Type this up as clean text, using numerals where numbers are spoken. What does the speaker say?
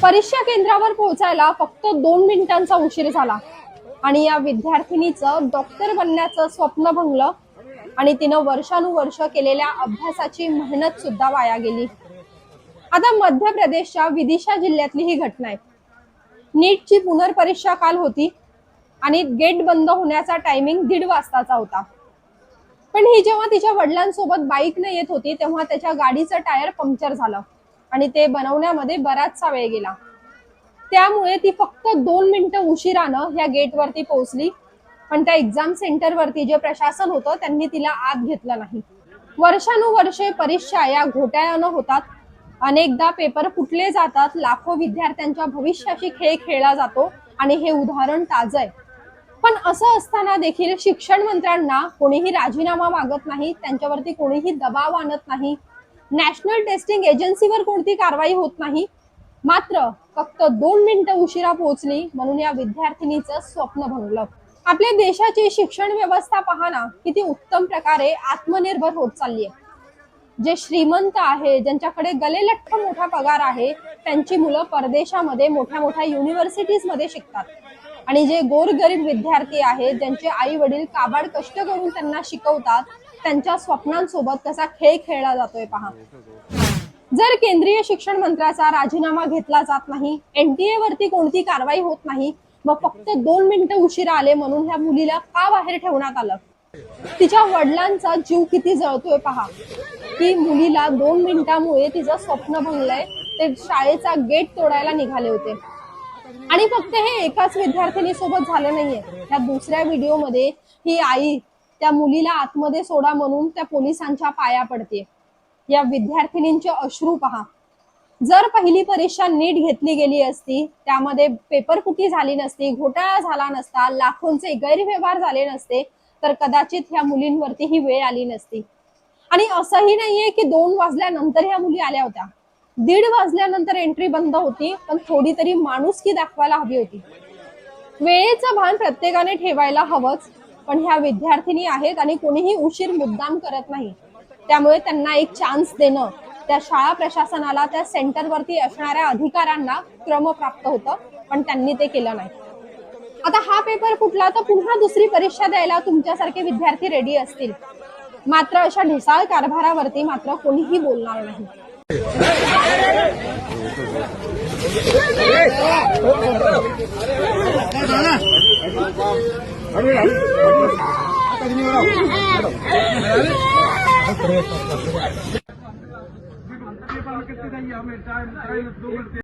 परीक्षा केंद्रावर पोहोचायला फक्त 2 मिनिटांचा उशीर झाला आणि या विद्यार्थिनीचं डॉक्टर बनण्याचं स्वप्न भंगलं आणि तिनं वर्षानुवर्ष केलेल्या अभ्यासाची मेहनत सुद्धा वाया गेली। आता मध्य प्रदेशच्या विदिशा जिल्ह्यातली ही घटना आहे। नीटची पुनर्परीक्षा काल होती आणि गेट बंद होण्याचा टायमिंग 1:30 वाजताचा होता। पण ही जेव्हा तिच्या वडिलांसोबत बाईकने येत होती तेव्हा त्याच्या गाडीचं टायर पंक्चर झालं आणि ते बनवण्यामध्ये बराचसा वेळ गेला। त्यामुळे ती फक्त 2 मिनिटं उशिरानं या गेटवरती पोहोचली, पण त्या एक्झाम सेंटरवरती जे प्रशासन होतं त्यांनी तिला आत घेतलं नाही। वर्षानुवर्षे परीक्षा या घोटाळ्यानं होतात, अनेकदा पेपर फुटले जातात, लाखो विद्यार्थ्यांच्या भविष्याशी खेळ खेळला जातो आणि हे उदाहरण ताजं आहे। पण असं असताना देखील शिक्षण मंत्र्यांना कोणीही राजीनामा मागत नाही, त्यांच्यावरती कोणीही दबाव आणत नाही, नॅशनल टेस्टिंग एजन्सीवर कोणती कारवाई होत नाही। मात्र फक्त 2 मिनिटं उशिरा पोहोचली म्हणून या विद्यार्थिनीचं स्वप्न भंगलं। आपल्या देशाची शिक्षण व्यवस्था पाहना किती उत्तम प्रकारे आत्मनिर्भर होत चालली आहे। जे श्रीमंत आहे, ज्यांच्याकडे गलेलठ्ठ मोठा पगार आहे, त्यांची मुलं परदेशामध्ये मोठ्या मोठ्या युनिव्हर्सिटीज मध्ये शिकतात आणि जे गोरगरीब विद्यार्थी आहेत, ज्यांचे आई वडील काबाड कष्ट करून त्यांना शिकवतात, त्यांच्या स्वप्नांसोबत कसा खेळ खेळला जातोय पहा। जर केंद्रीय शिक्षण मंत्र्याचा राजीनामा घेतला जात नाही, एनटीए वरती कोणती कारवाई होत नाही, मग फक्त 2 मिनिटं उशिरा आले म्हणून ह्या मुलीला का बाहेर ठेवण्यात आलं? तिच्या वडिलांचा जीव किती जळतोय पहा। की मुलीला 2 मिनिटांमुळे तिचं स्वप्न भंगलंय, ते शाळेचा गेट तोडायला निघाले होते। आणि फक्त हे एकाच विद्यार्थिनी सोबत झालं नाहीये। त्या दुसऱ्या व्हिडिओमध्ये ही आई त्या मुलीला आतमध्ये सोडा म्हणून त्या पोलिसांच्या पाया पडते। या विद्यार्थिनींचे अश्रू पहा। जर पहिली परीक्षा नीट घेतली गेली असती, त्यामध्ये पेपर फुटी झाली नसती, घोटाळा झाला नसता, लाखोंचे गैरव्यवहार झाले नसते, तर कदाचित ह्या मुलींवरती ही वेळ आली नसती। आणि असंही नाहीये की 2 वाजल्यानंतर ह्या मुली आल्या होत्या, 1:30 वाजल्यानंतर एंट्री बंद होती, पण थोडी तरी माणुसकी दाखवायला हवी होती। वेळेचं भान प्रत्येकाने ठेवायला हवंच, पण ह्या विद्यार्थिनी आहेत आणि कोणीही उशीर मुद्दाम करत नाही, त्यामुळे त्यांना एक चान्स देणं त्या शाळा प्रशासनाला, त्या सेंटरवरती असणाऱ्या अधिकाऱ्यांना क्रमप्राप्त होतं, पण त्यांनी ते केलं नाही। आता हा पेपर फुटला तर पुन्हा दुसरी परीक्षा द्यायला तुमच्यासारखे विद्यार्थी रेडी असतील, मात्र अशा ढिसाळ कारभारावरती मात्र कोणीही बोलणार नाही।